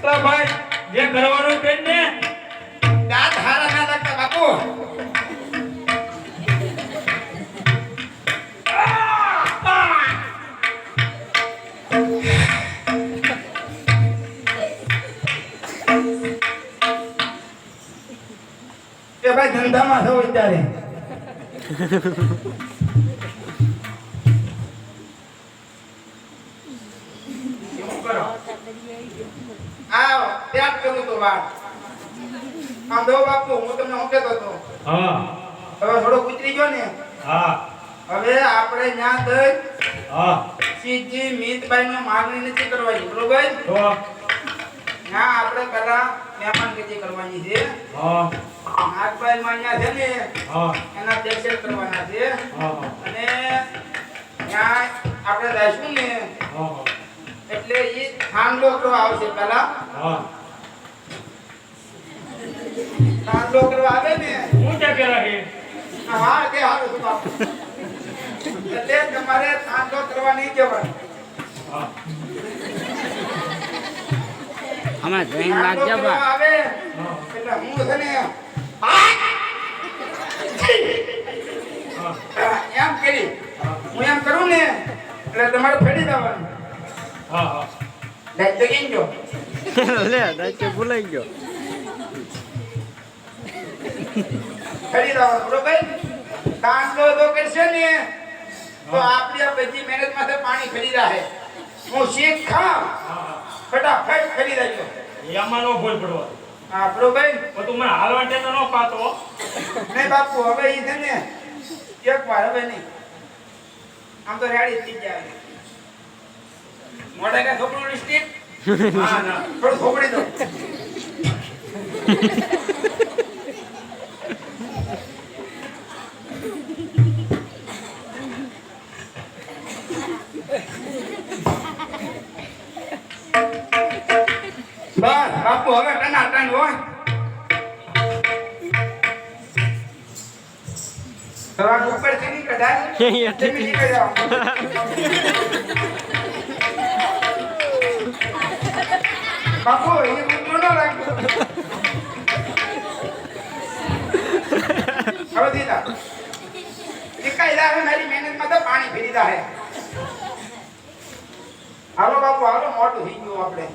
તો ભાઈ જે કરવાનું કે ને દાંત હારા ના લાગતા બાપુ. કે ભાઈ ધંધામાં છો અત્યારે આવ ત્યાગ કરું તો વાત આમ દો બાપુ હું તમને હું કહેતો હતો હા હવે થોડો ઉતરી ગયો ને હા હવે આપણે ન્યા દઈ હા સીધી મીતબાઈ નો માંગણી નથી કરવાની બરોબર તો ના આપણે પેલા મહેમાનગતિ કરવાની છે હા નાગભાઈ માં ન્યા છે ને હા એના દર્શન કરવાના છે હા અને ન્યા આપણે જઈશું ને હા એટલે એ થાંડલો કરવા આવશે પેલા હા થાંડલો કરવા આવે ને હું ક્યાં કેલા કે હા કે હાલો તો બાપુ એટલે તમારે થાંડલો કરવા નહીં જવાનું હા હમણાં જોઈન થાંડલો લાગજો કરવા બા આવે હા એટલે હું છે ને એમ કરી હું એમ કરું ને એટલે તમારે ફેરી જવાનું હા હા લાઈટ તો કેમ જો લે દાચે ભૂલાઈ ગયો ફેરી જવાનું બરોબર થાંડલો તો કરશે ને તો આપણી આ બધી મહેનત માંથી પાણી ફેરી રહે હું શીખ ખા ફટાફટ ફેરી રહ્યો એમાં નો ભૂલ પડવા હા બરોબર તો તું મને હાલવા ટેનો નો પાતો નહીં બાપુ હવે ઈ છે ને એક વાર હવે નહીં આમ તો રેડી થઈ જાય મોઢે કા છોકરું લિસ્ટિક હા ના થોડું થોપડી દો બસ બાપુ હવે ટના ટન હોય સવાલ ઉપર થી નહીં કઢાય જમી નીકળી જાઓ બાપુ એ કૂતરો ન રાખો હવે દીધા એકાઈ દાવે મારી મહેનતમાં તો પાણી ફેરી દાહે હાલો બાપુ હાલો મોટું થઈ ગયું આપણે